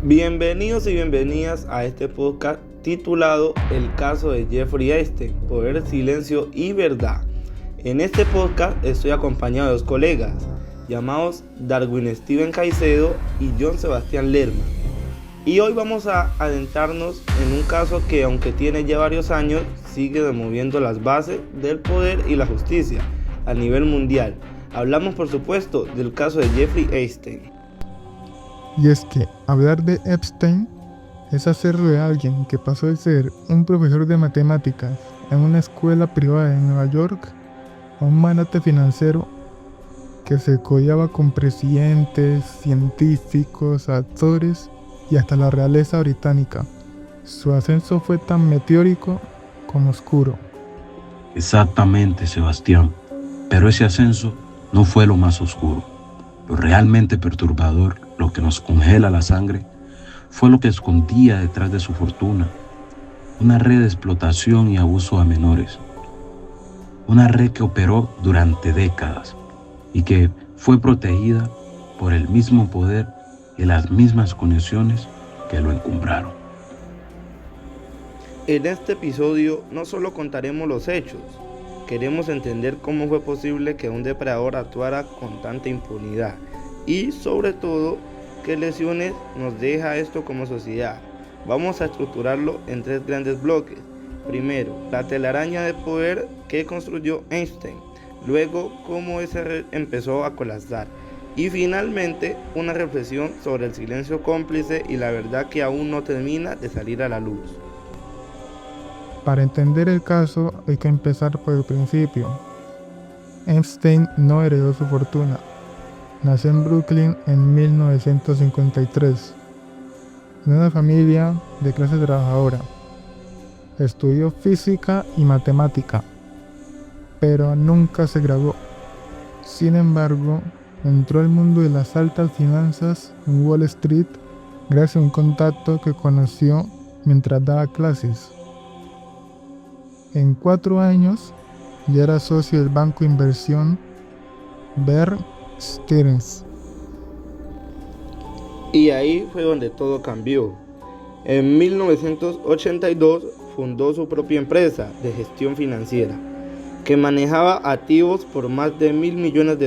Bienvenidos y bienvenidas a este podcast titulado El caso de Jeffrey Epstein, Poder, Silencio y Verdad. En este podcast estoy acompañado de dos colegas llamados Darwin Steven Caicedo y John Sebastián Lerma. Y hoy vamos a adentrarnos en un caso que, aunque tiene ya varios años, sigue removiendo las bases del poder y la justicia a nivel mundial. Hablamos, por supuesto, del caso de Jeffrey Epstein. Y es que hablar de Epstein es hacerlo de alguien que pasó de ser un profesor de matemáticas en una escuela privada de Nueva York a un magnate financiero que se codeaba con presidentes, científicos, actores y hasta la realeza británica. Su ascenso fue tan meteórico como oscuro. Exactamente, Sebastián. Pero ese ascenso no fue lo más oscuro. Lo realmente perturbador, lo que nos congela la sangre, fue lo que escondía detrás de su fortuna. Una red de explotación y abuso a menores. Una red que operó durante décadas y que fue protegida por el mismo poder y las mismas conexiones que lo encumbraron. En este episodio no solo contaremos los hechos, queremos entender cómo fue posible que un depredador actuara con tanta impunidad y, sobre todo, qué lecciones nos deja esto como sociedad. Vamos a estructurarlo en tres grandes bloques. Primero, la telaraña de poder que construyó Epstein. Luego, cómo esa red empezó a colapsar. Y finalmente, una reflexión sobre el silencio cómplice y la verdad que aún no termina de salir a la luz. Para entender el caso hay que empezar por el principio. Epstein no heredó su fortuna. Nació en Brooklyn en 1953, en una familia de clase trabajadora. Estudió física y matemática, pero nunca se graduó. Sin embargo, entró al mundo de las altas finanzas en Wall Street gracias a un contacto que conoció mientras daba clases. En 4 años ya era socio del banco de inversión Bear Stearns. Y ahí fue donde todo cambió. En 1982 fundó su propia empresa de gestión financiera, que manejaba activos por más de $1.000 millones.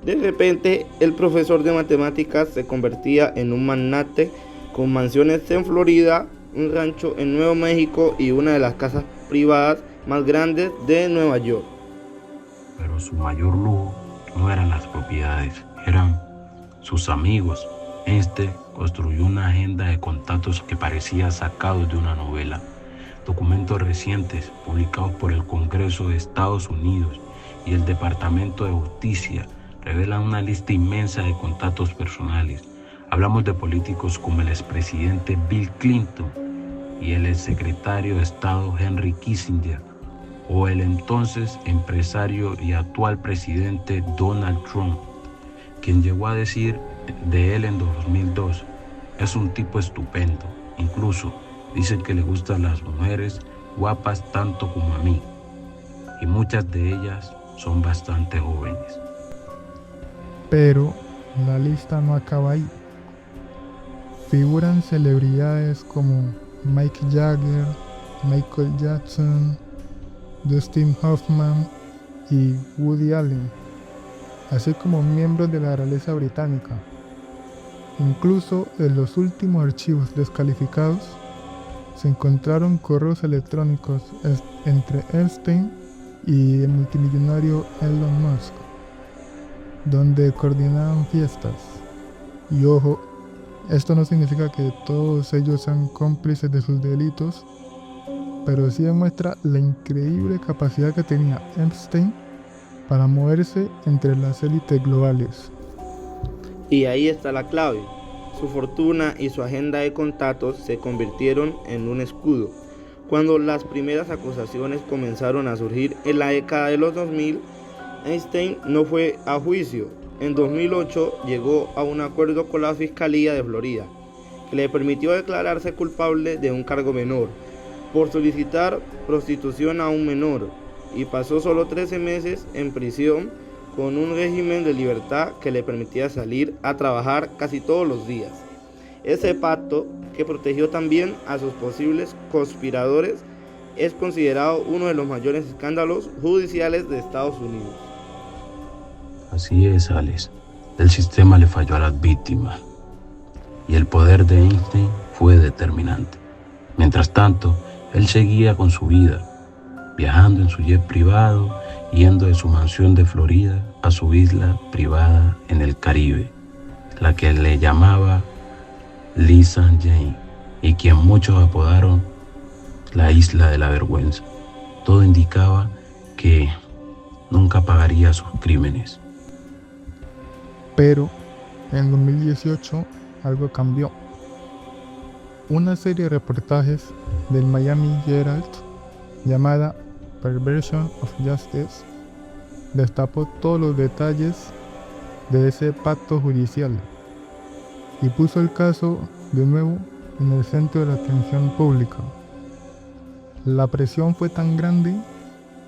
De repente, el profesor de matemáticas se convertía en un magnate con mansiones en Florida, un rancho en Nuevo México y una de las casas privadas más grandes de Nueva York. Pero su mayor lujo no eran las propiedades, eran sus amigos. Este construyó una agenda de contactos que parecía sacado de una novela. Documentos recientes publicados por el Congreso de Estados Unidos y el Departamento de Justicia revelan una lista inmensa de contactos personales. Hablamos de políticos como el expresidente Bill Clinton y el exsecretario de Estado Henry Kissinger, o el entonces empresario y actual presidente Donald Trump, quien llegó a decir de él en 2002, es un tipo estupendo, incluso dicen que le gustan las mujeres guapas tanto como a mí, y muchas de ellas son bastante jóvenes. Pero la lista no acaba ahí. Figuran celebridades como Mick Jagger, Michael Jackson, Dustin Hoffman y Woody Allen, así como miembros de la realeza británica. Incluso en los últimos archivos descalificados se encontraron correos electrónicos entre Epstein y el multimillonario Elon Musk, donde coordinaban fiestas. Y ojo, esto no significa que todos ellos sean cómplices de sus delitos, pero sí demuestra la increíble capacidad que tenía Epstein para moverse entre las élites globales. Y ahí está la clave. Su fortuna y su agenda de contactos se convirtieron en un escudo. Cuando las primeras acusaciones comenzaron a surgir en la década de los 2000, Epstein no fue a juicio. En 2008 llegó a un acuerdo con la Fiscalía de Florida, que le permitió declararse culpable de un cargo menor, por solicitar prostitución a un menor, y pasó solo 13 meses en prisión con un régimen de libertad que le permitía salir a trabajar casi todos los días. Ese pacto, que protegió también a sus posibles conspiradores, es considerado uno de los mayores escándalos judiciales de Estados Unidos. Así es, Alex. El sistema le falló a las víctimas y el poder de Einstein fue determinante. Mientras tanto, él seguía con su vida, viajando en su jet privado, yendo de su mansión de Florida a su isla privada en el Caribe, la que le llamaba Lee St. James, y quien muchos apodaron la Isla de la Vergüenza. Todo indicaba que nunca pagaría sus crímenes. Pero en 2018 algo cambió. Una serie de reportajes del Miami Herald llamada Perversion of Justice destapó todos los detalles de ese pacto judicial y puso el caso de nuevo en el centro de la atención pública. La presión fue tan grande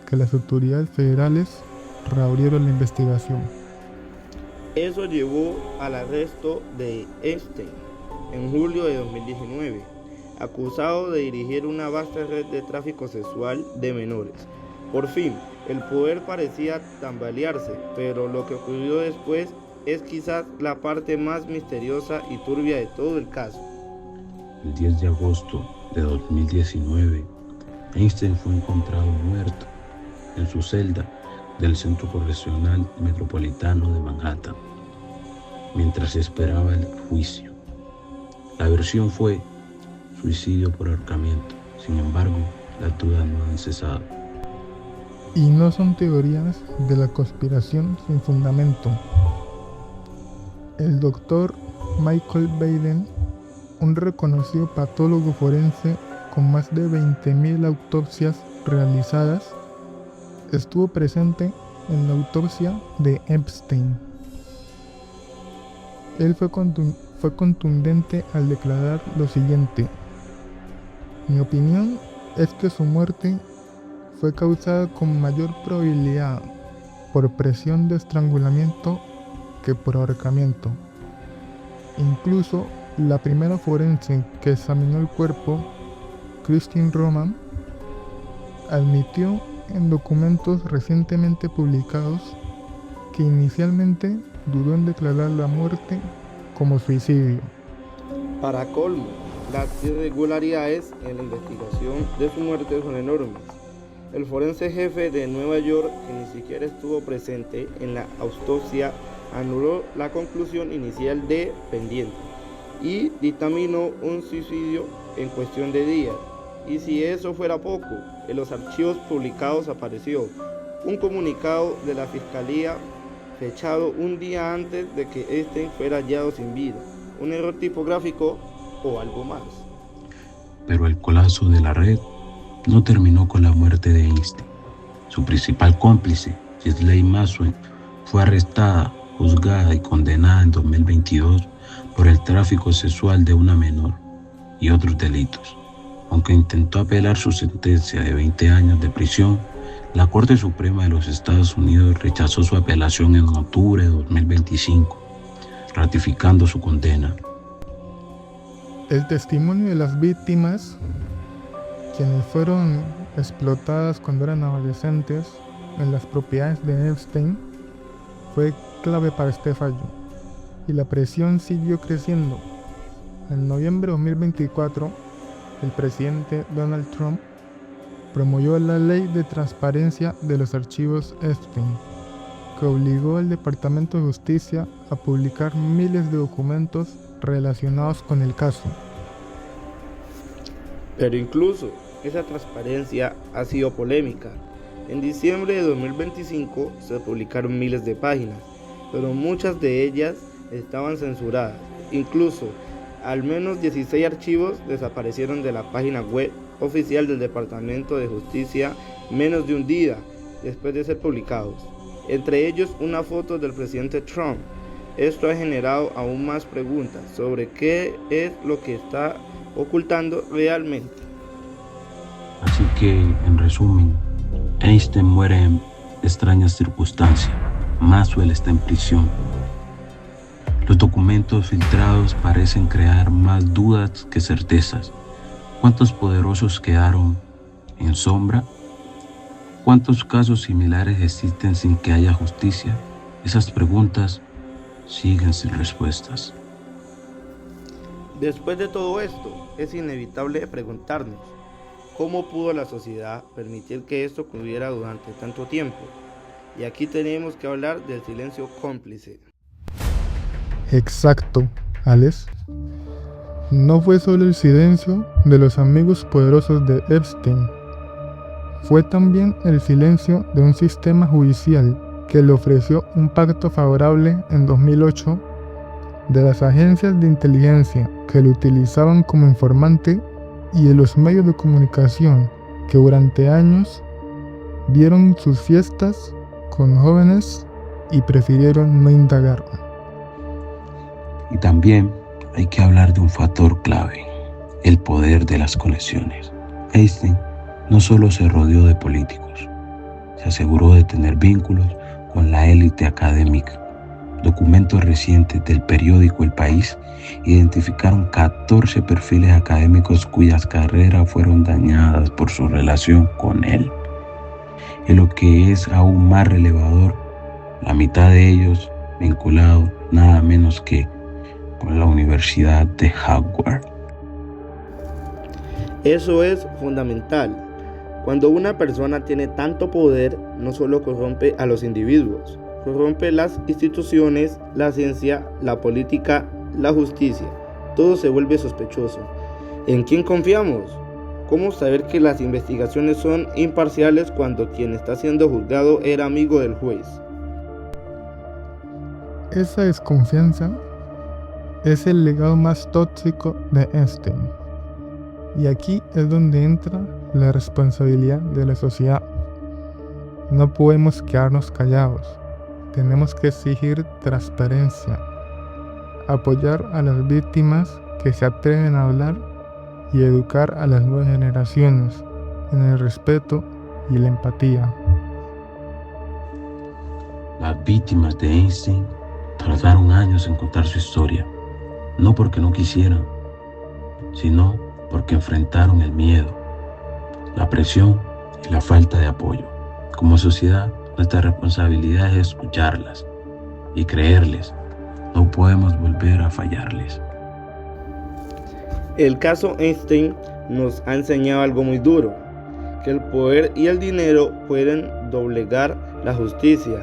que las autoridades federales reabrieron la investigación. Eso llevó al arresto de Einstein en julio de 2019, acusado de dirigir una vasta red de tráfico sexual de menores. Por fin, el poder parecía tambalearse, pero lo que ocurrió después es quizás la parte más misteriosa y turbia de todo el caso. El 10 de agosto de 2019, Einstein fue encontrado muerto en su celda del Centro Correccional Metropolitano de Manhattan, mientras esperaba el juicio. La versión fue suicidio por ahorcamiento. Sin embargo, las dudas no han cesado. Y no son teorías de la conspiración sin fundamento. El doctor Michael Baden, un reconocido patólogo forense con más de 20.000 autopsias realizadas, estuvo presente en la autopsia de Epstein. Él fue contundente al declarar lo siguiente: mi opinión es que su muerte fue causada con mayor probabilidad por presión de estrangulamiento que por ahorcamiento. Incluso la primera forense que examinó el cuerpo, Christine Roman, admitió en documentos recientemente publicados que inicialmente dudó en declarar la muerte como suicidio. Para colmo, las irregularidades en la investigación de su muerte son enormes. El forense jefe de Nueva York, que ni siquiera estuvo presente en la autopsia, anuló la conclusión inicial de pendiente y dictaminó un suicidio en cuestión de días. Y si eso fuera poco, en los archivos publicados apareció un comunicado de la Fiscalía fechado un día antes de que Einstein fuera hallado sin vida. Un error tipográfico o algo más. Pero el colapso de la red no terminó con la muerte de Einstein. Su principal cómplice, Ghislaine Maxwell, fue arrestada, juzgada y condenada en 2022 por el tráfico sexual de una menor y otros delitos. Aunque intentó apelar su sentencia de 20 años de prisión, la Corte Suprema de los Estados Unidos rechazó su apelación en octubre de 2025, ratificando su condena. El testimonio de las víctimas, quienes fueron explotadas cuando eran adolescentes en las propiedades de Epstein, fue clave para este fallo, y la presión siguió creciendo. En noviembre de 2024, el presidente Donald Trump promovió la Ley de Transparencia de los Archivos Epstein, que obligó al Departamento de Justicia a publicar miles de documentos relacionados con el caso. Pero incluso esa transparencia ha sido polémica. En diciembre de 2025 se publicaron miles de páginas, pero muchas de ellas estaban censuradas. Incluso, al menos 16 archivos desaparecieron de la página web oficial del Departamento de Justicia menos de un día después de ser publicados. Entre ellos, una foto del presidente Trump. Esto ha generado aún más preguntas sobre qué es lo que está ocultando realmente. Así que, en resumen, Einstein muere en extrañas circunstancias. Maxwell está en prisión. Los documentos filtrados parecen crear más dudas que certezas. ¿Cuántos poderosos quedaron en sombra? ¿Cuántos casos similares existen sin que haya justicia? Esas preguntas siguen sin respuestas. Después de todo esto, es inevitable preguntarnos, ¿cómo pudo la sociedad permitir que esto ocurriera durante tanto tiempo? Y aquí tenemos que hablar del silencio cómplice. Exacto, Alex. No fue solo el silencio de los amigos poderosos de Epstein, fue también el silencio de un sistema judicial que le ofreció un pacto favorable en 2008, de las agencias de inteligencia que lo utilizaban como informante y de los medios de comunicación que durante años vieron sus fiestas con jóvenes y prefirieron no indagar. Y también hay que hablar de un factor clave, el poder de las conexiones. Epstein no solo se rodeó de políticos, se aseguró de tener vínculos con la élite académica. Documentos recientes del periódico El País identificaron 14 perfiles académicos cuyas carreras fueron dañadas por su relación con él. Y lo que es aún más relevador, la mitad de ellos vinculados nada menos que con la Universidad de Harvard. Eso es fundamental. Cuando una persona tiene tanto poder, no solo corrompe a los individuos, corrompe las instituciones, la ciencia, la política, la justicia. Todo se vuelve sospechoso. ¿En quién confiamos? ¿Cómo saber que las investigaciones son imparciales cuando quien está siendo juzgado era amigo del juez? Esa desconfianza es el legado más tóxico de Epstein. Y aquí es donde entra la responsabilidad de la sociedad. No podemos quedarnos callados. Tenemos que exigir transparencia, apoyar a las víctimas que se atreven a hablar y educar a las nuevas generaciones en el respeto y la empatía. Las víctimas de Epstein tardaron años en contar su historia, no porque no quisieran, sino porque enfrentaron el miedo, la presión y la falta de apoyo. Como sociedad, nuestra responsabilidad es escucharlas y creerles. No podemos volver a fallarles. El caso Epstein nos ha enseñado algo muy duro, que el poder y el dinero pueden doblegar la justicia,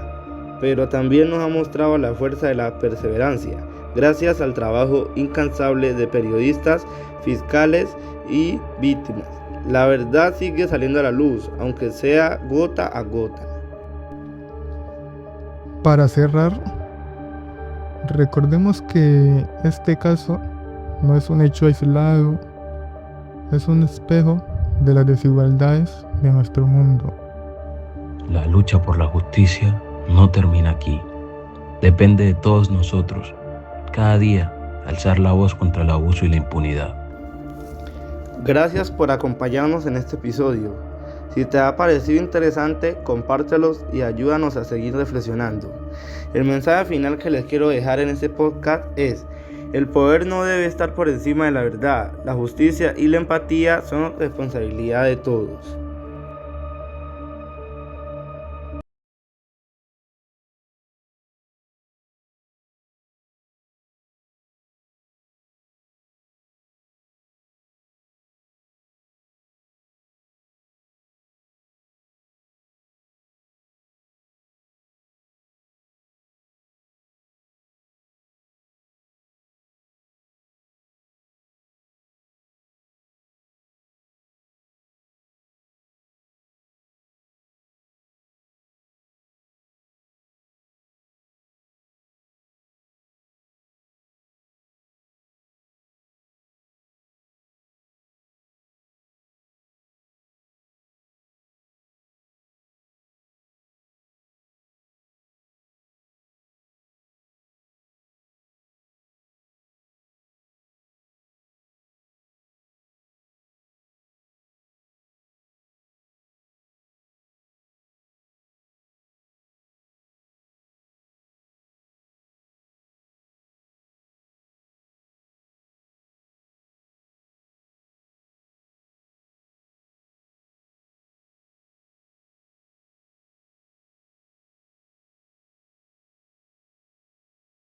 pero también nos ha mostrado la fuerza de la perseverancia, gracias al trabajo incansable de periodistas, fiscales y víctimas. La verdad sigue saliendo a la luz, aunque sea gota a gota. Para cerrar, recordemos que este caso no es un hecho aislado, es un espejo de las desigualdades de nuestro mundo. La lucha por la justicia no termina aquí. Depende de todos nosotros, cada día, alzar la voz contra el abuso y la impunidad. Gracias por acompañarnos en este episodio. Si te ha parecido interesante, compártelos y ayúdanos a seguir reflexionando. El mensaje final que les quiero dejar en este podcast es: el poder no debe estar por encima de la verdad. La justicia y la empatía son responsabilidad de todos.